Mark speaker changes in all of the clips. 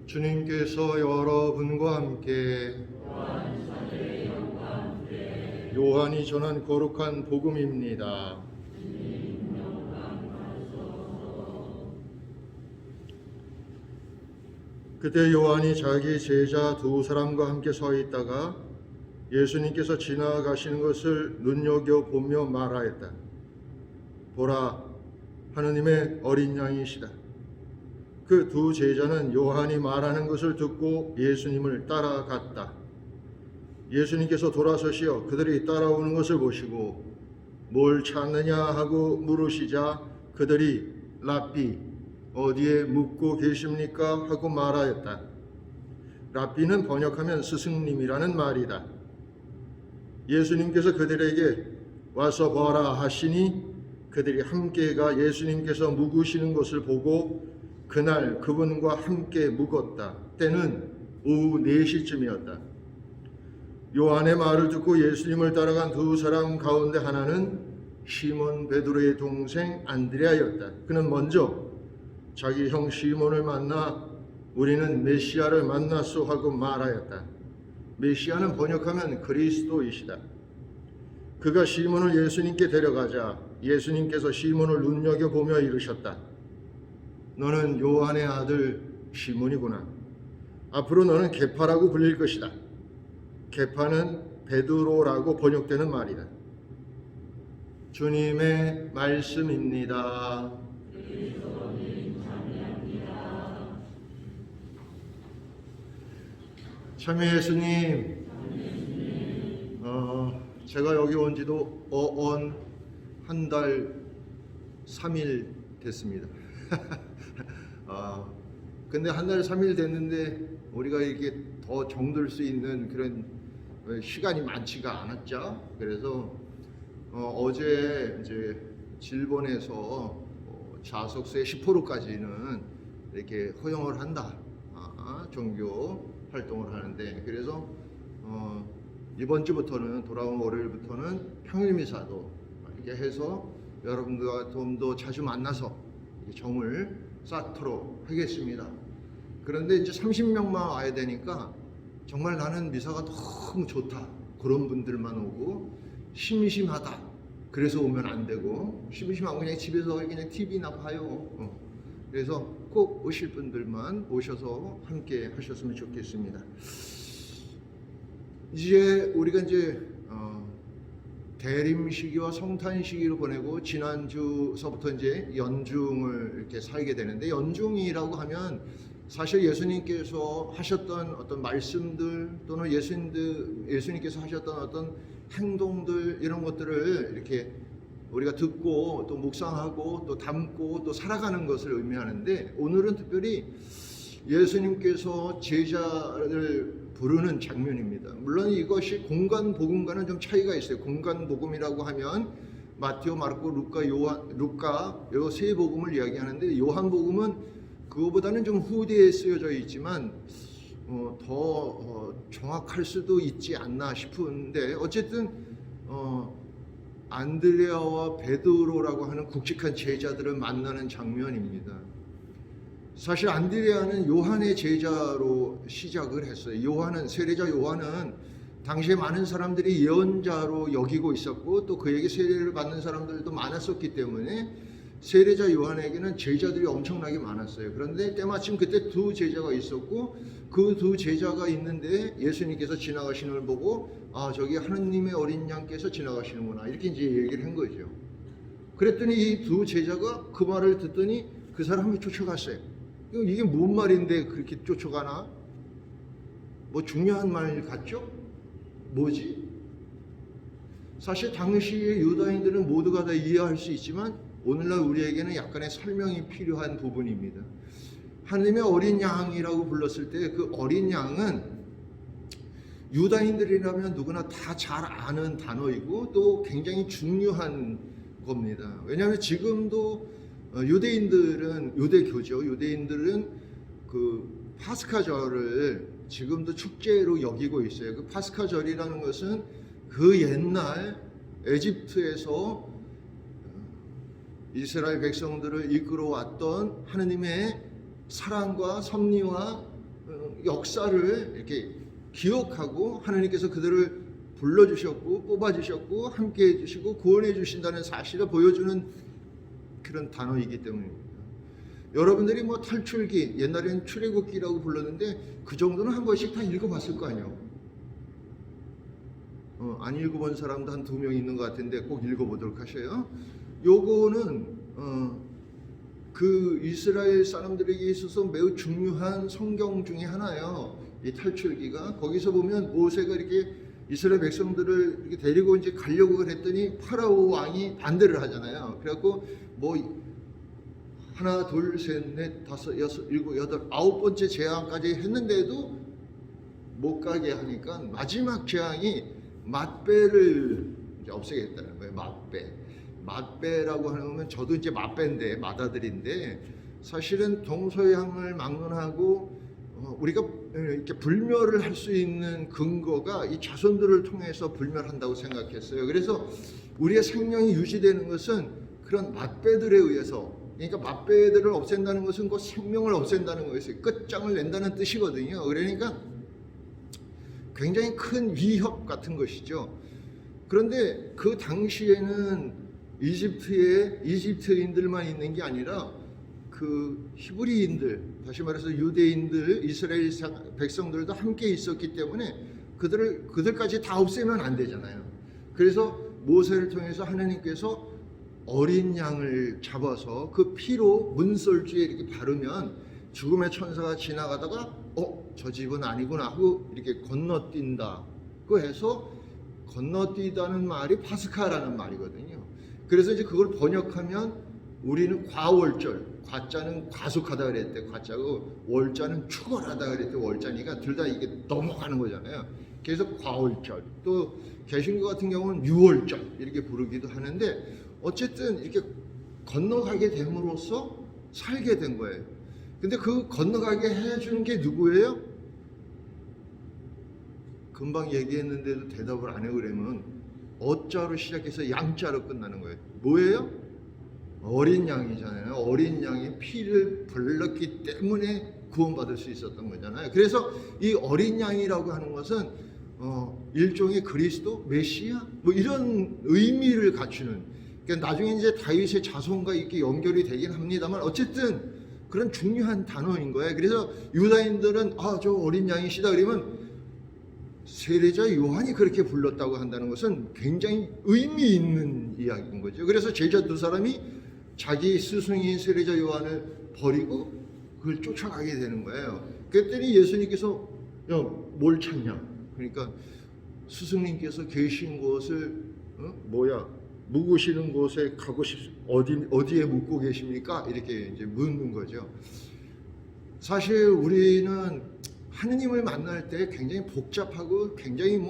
Speaker 1: 주님께서 여러분과 함께 요한이 전한 거룩한 복음입니다. 그때 요한이 자기 제자 두 사람과 함께 서 있다가 예수님께서 지나가시는 것을 눈여겨보며 말하였다. 보라, 하느님의 어린 양이시다. 그 두 제자는 요한이 말하는 것을 듣고 예수님을 따라갔다. 예수님께서 돌아서시어 그들이 따라오는 것을 보시고 뭘 찾느냐 하고 물으시자 그들이 랍비, 어디에 묵고 계십니까? 하고 말하였다. 랍비는 번역하면 스승님이라는 말이다. 예수님께서 그들에게 와서 보라 하시니 그들이 함께 가 예수님께서 묵으시는 것을 보고 그날 그분과 함께 묵었다. 때는 오후 4시쯤이었다. 요한의 말을 듣고 예수님을 따라간 두 사람 가운데 하나는 시몬 베드로의 동생 안드레아였다. 그는 먼저 자기 형 시몬을 만나 우리는 메시아를 만났소 하고 말하였다. 메시아는 번역하면 그리스도이시다. 그가 시몬을 예수님께 데려가자 예수님께서 시몬을 눈여겨보며 이르셨다. 너는 요한의 아들 시몬이구나. 앞으로 너는 게파라고 불릴 것이다. 게파는 베드로라고 번역되는 말이다. 주님의 말씀입니다. 참여 예수님, 제가 여기 온 지도 한 달 3일 됐습니다. 근데 한 달 3일 됐는데 우리가 이렇게 더 정들 수 있는 그런 시간이 많지가 않았죠. 그래서 어제 이제 질본에서 자석수의 10%까지는 이렇게 허용을 한다. 종교 활동을 하는데 그래서 이번 주부터는 돌아온 월요일부터는 평일 미사도 이렇게 해서 여러분들과 좀 더 자주 만나서 정을 쌓도록 하겠습니다. 그런데 이제 30명만 와야 되니까 정말 나는 미사가 너무 좋다 그런 분들만 오고 심심하다 그래서 오면 안 되고 심심하고 그냥 집에서 그냥 TV나 봐요. 그래서 꼭 오실 분들만 오셔서 함께 하셨으면 좋겠습니다. 이제 우리가 이제 대림 시기와 성탄 시기를 보내고 지난주서부터 이제 연중을 이렇게 살게 되는데 연중이라고 하면 사실 예수님께서 하셨던 어떤 말씀들 또는 예수님께서 하셨던 어떤 행동들 이런 것들을 이렇게 우리가 듣고 또 묵상하고 또 담고 또 살아가는 것을 의미하는데 오늘은 특별히 예수님께서 제자를 부르는 장면입니다. 물론 이것이 공간 복음과는 좀 차이가 있어요. 공간 복음이라고 하면 마테오, 마르코, 루카 이 세 복음을 이야기하는데 요한 복음은 그거보다는 좀 후대에 쓰여져 있지만 더 정확할 수도 있지 않나 싶은데 어쨌든 안드레아와 베드로라고 하는 굵직한 제자들을 만나는 장면입니다. 사실 안드레아는 요한의 제자로 시작을 했어요. 세례자 요한은 당시에 많은 사람들이 예언자로 여기고 있었고 또 그에게 세례를 받는 사람들도 많았었기 때문에 세례자 요한에게는 제자들이 엄청나게 많았어요. 그런데 때마침 그때 두 제자가 있었고 그 두 제자가 있는데 예수님께서 지나가시는 걸 보고 저기 하느님의 어린 양께서 지나가시는구나 이렇게 이제 얘기를 한 거죠. 그랬더니 이 두 제자가 그 말을 듣더니 그 사람이 쫓아갔어요. 이게 뭔 말인데 그렇게 쫓아가나? 뭐 중요한 말 같죠? 뭐지? 사실 당시의 유다인들은 모두가 다 이해할 수 있지만 오늘날 우리에게는 약간의 설명이 필요한 부분입니다. 하느님의 어린 양이라고 불렀을 때 그 어린 양은 유다인들이라면 누구나 다 잘 아는 단어이고 또 굉장히 중요한 겁니다. 왜냐하면 지금도 유대인들은 그 파스카절을 지금도 축제로 여기고 있어요. 그 파스카절이라는 것은 그 옛날 에집트에서 이스라엘 백성들을 이끌어왔던 하느님의 사랑과 섭리와 역사를 이렇게 기억하고 하나님께서 그들을 불러주셨고 뽑아주셨고 함께해 주시고 구원해 주신다는 사실을 보여주는 그런 단어이기 때문입니다. 여러분들이 뭐 탈출기, 옛날에는 출애굽기라고 불렀는데 그 정도는 한 번씩 다 읽어봤을 거 아니에요. 안 읽어본 사람도 한 2명 있는 것 같은데 꼭 읽어보도록 하셔요. 요거는 그 이스라엘 사람들에게 있어서 매우 중요한 성경 중에 하나예요. 이 탈출기가. 거기서 보면 모세가 이렇게 이스라엘 백성들을 이렇게 데리고 이제 가려고 그랬더니 파라오 왕이 반대를 하잖아요. 그래갖고 뭐 하나, 둘, 셋, 넷, 다섯, 여섯, 일곱, 여덟, 9번째 재앙까지 했는데도 못 가게 하니까 마지막 재앙이 맛배를 이제 없애겠다는 거예요. 맛배라고 하면 저도 이제 맛배인데 맏아들인데 사실은 동서양을 막론하고 우리가 이렇게 불멸을 할 수 있는 근거가 이 자손들을 통해서 불멸한다고 생각했어요. 그래서 우리의 생명이 유지되는 것은 그런 맛배들에 의해서, 그러니까 맛배들을 없앤다는 것은 그 생명을 없앤다는 것이 끝장을 낸다는 뜻이거든요. 그러니까 굉장히 큰 위협 같은 것이죠. 그런데 그 당시에는 이집트인들만 있는 게 아니라 그 히브리인들, 다시 말해서 유대인들, 이스라엘 백성들도 함께 있었기 때문에 그들까지 다 없애면 안 되잖아요. 그래서 모세를 통해서 하나님께서 어린 양을 잡아서 그 피로 문설주에 이렇게 바르면 죽음의 천사가 지나가다가 저 집은 아니구나 하고 이렇게 건너뛴다고 해서 건너뛰다는 말이 파스카라는 말이거든요. 그래서 이제 그걸 번역하면 우리는 과월절, 과자는 과속하다 그랬대, 과자고 월자는 추월하다 그랬대, 월자니까 둘 다 이게 넘어가는 거잖아요. 그래서 과월절, 또 개신교 같은 경우는 유월절 이렇게 부르기도 하는데 어쨌든 이렇게 건너가게 됨으로써 살게 된 거예요. 근데 그 건너가게 해준 게 누구예요? 금방 얘기했는데도 대답을 안 해요. 그러면 어자로 시작해서 양자로 끝나는 거예요. 뭐예요? 어린 양이잖아요. 어린 양이 피를 불렀기 때문에 구원받을 수 있었던 거잖아요. 그래서 이 어린 양이라고 하는 것은 일종의 그리스도, 메시아 뭐 이런 의미를 갖추는, 그러니까 나중에 이제 다윗의 자손과 이렇게 연결이 되긴 합니다만 어쨌든 그런 중요한 단어인 거예요. 그래서 유다인들은 저 어린 양이시다 그러면 세례자 요한이 그렇게 불렀다고 한다는 것은 굉장히 의미 있는 이야기인 거죠. 그래서 제자 두 사람이 자기 스승인 세례자 요한을 버리고 그걸 쫓아가게 되는 거예요. 그랬더니 예수님께서 뭘 찾냐? 그러니까 스승님께서 계신 곳을 묵으시는 곳에 가고 어디에 묵고 계십니까? 이렇게 이제 묻는 거죠. 사실 우리는 하느님을 만날 때 굉장히 복잡하고 굉장히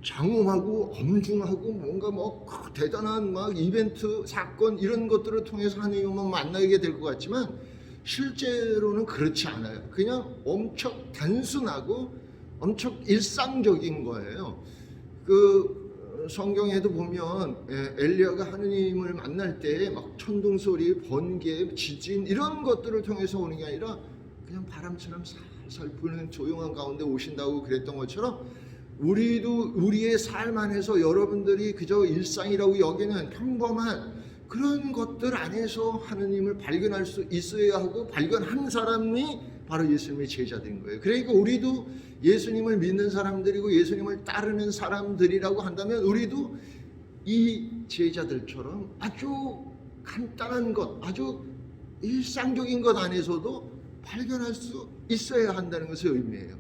Speaker 1: 장엄하고 엄중하고 뭔가 대단한 이벤트 사건 이런 것들을 통해서 하느님을 만나게 될 것 같지만 실제로는 그렇지 않아요. 그냥 엄청 단순하고 엄청 일상적인 거예요. 그 성경에도 보면 엘리야가 하느님을 만날 때 천둥 소리, 번개, 지진 이런 것들을 통해서 오는 게 아니라 그냥 바람처럼 살살 부는 조용한 가운데 오신다고 그랬던 것처럼 우리도 우리의 삶 안에서 여러분들이 그저 일상이라고 여기는 평범한 그런 것들 안에서 하느님을 발견할 수 있어야 하고 발견한 사람이 바로 예수님의 제자들인 거예요. 그러니까 우리도 예수님을 믿는 사람들이고 예수님을 따르는 사람들이라고 한다면 우리도 이 제자들처럼 아주 간단한 것, 아주 일상적인 것 안에서도 발견할 수 있어야 한다는 것을 의미해요.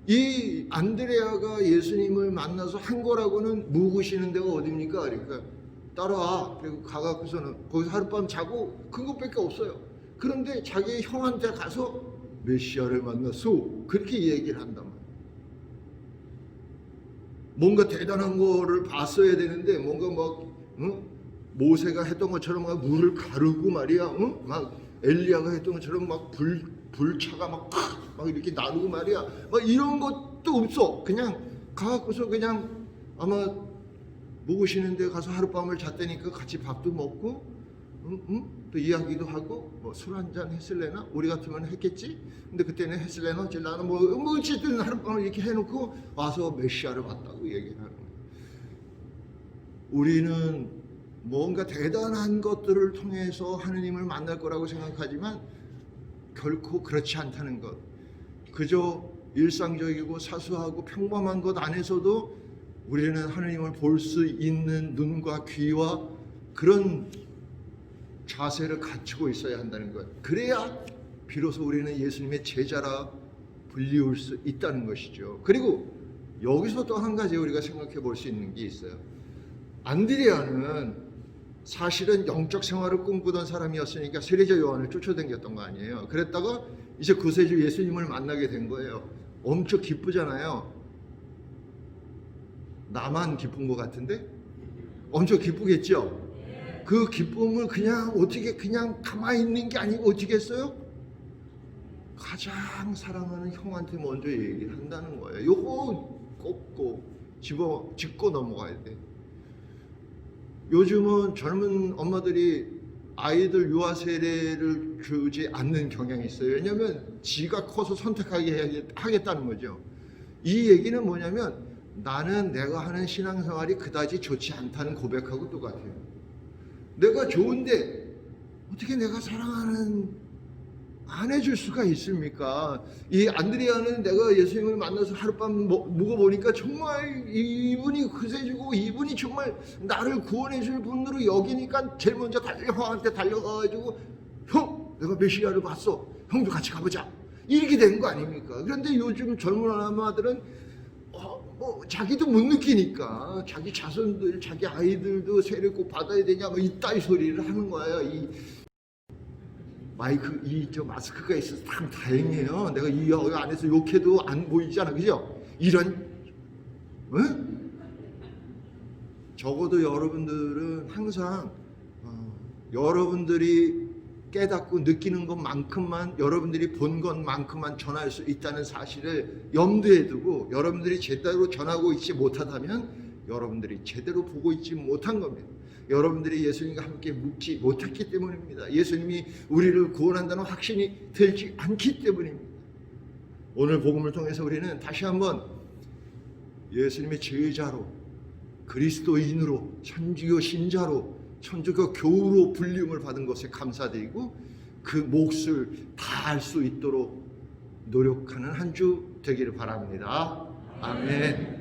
Speaker 1: 이 안드레아가 예수님을 만나서 한 거라고는 묵으시는 데가 어딥니까? 그러니까 따라와. 그리고 가갖고서는 거기서 하룻밤 자고 그것밖에 없어요. 그런데 자기 형한테 가서 메시아를 만났소. 그렇게 얘기를 한단 말이에요. 뭔가 대단한 거를 봤어야 되는데 뭔가 모세가 했던 것처럼 물을 가르고 말이야. 엘리야가 했던 것처럼 불차가 이렇게 나누고 말이야. 이런 것도 없어. 그냥 가갖고서 그냥 아마 묵으시는 데 가서 하룻밤을 잤다니까 같이 밥도 먹고 또 이야기도 하고 뭐 술 한잔 했을래나? 우리 같으면 했겠지? 근데 그때는 했을래나 어쩔라나 뭐 어쨌든 하룻밤을 이렇게 해놓고 와서 메시아를 봤다고 얘기를 하는 거예요. 우리는 뭔가 대단한 것들을 통해서 하느님을 만날 거라고 생각하지만 결코 그렇지 않다는 것. 그저 일상적이고 사소하고 평범한 것 안에서도 우리는 하느님을 볼 수 있는 눈과 귀와 그런 자세를 갖추고 있어야 한다는 것. 그래야 비로소 우리는 예수님의 제자라 불리울 수 있다는 것이죠. 그리고 여기서 또 한 가지 우리가 생각해 볼 수 있는 게 있어요. 안드레아는 사실은 영적 생활을 꿈꾸던 사람이었으니까 세례자 요한을 쫓아다녔던 거 아니에요. 그랬다가 이제 구세주 예수님을 만나게 된 거예요. 엄청 기쁘잖아요. 나만 기쁜 것 같은데? 엄청 기쁘겠죠? 그 기쁨을 그냥 어떻게 그냥 가만히 있는 게 아니고 어떻게 했어요? 가장 사랑하는 형한테 먼저 얘기를 한다는 거예요. 요거 꼭 짚고 넘어가야 돼. 요즘은 젊은 엄마들이 아이들 유아 세례를 주지 않는 경향이 있어요. 왜냐하면 지가 커서 선택하게 하겠다는 거죠. 이 얘기는 뭐냐면 나는 내가 하는 신앙생활이 그다지 좋지 않다는 고백하고 똑같아요. 내가 좋은데 어떻게 내가 사랑하는 안 해줄 수가 있습니까? 이 안드레아는 내가 예수님을 만나서 하룻밤 묵어보니까 정말 이분이 구세주고 이분이 정말 나를 구원해줄 분으로 여기니까 제일 먼저 형한테 달려가가지고 형 내가 메시아를 봤어. 형도 같이 가보자. 이렇게 된 거 아닙니까? 그런데 요즘 젊은 아마들은 뭐 자기도 못 느끼니까 자기 자손들, 자기 아이들도 세례 꼭 받아야 되냐 뭐 이따위 소리를 하는 거예요. 이 마이크 저 마스크가 있어서 참 다행이에요. 내가 이 안에서 욕해도 안 보이잖아, 그죠? 이런 적어도 여러분들은 항상 여러분들이 깨닫고 느끼는 것만큼만 여러분들이 본 것만큼만 전할 수 있다는 사실을 염두에 두고 여러분들이 제대로 전하고 있지 못하다면 여러분들이 제대로 보고 있지 못한 겁니다. 여러분들이 예수님과 함께 묵지 못했기 때문입니다. 예수님이 우리를 구원한다는 확신이 들지 않기 때문입니다. 오늘 복음을 통해서 우리는 다시 한번 예수님의 제자로 그리스도인으로 천주교 신자로 천주교 교우로 불림을 받은 것에 감사드리고 그 몫을 다할 수 있도록 노력하는 한 주 되기를 바랍니다. 아멘.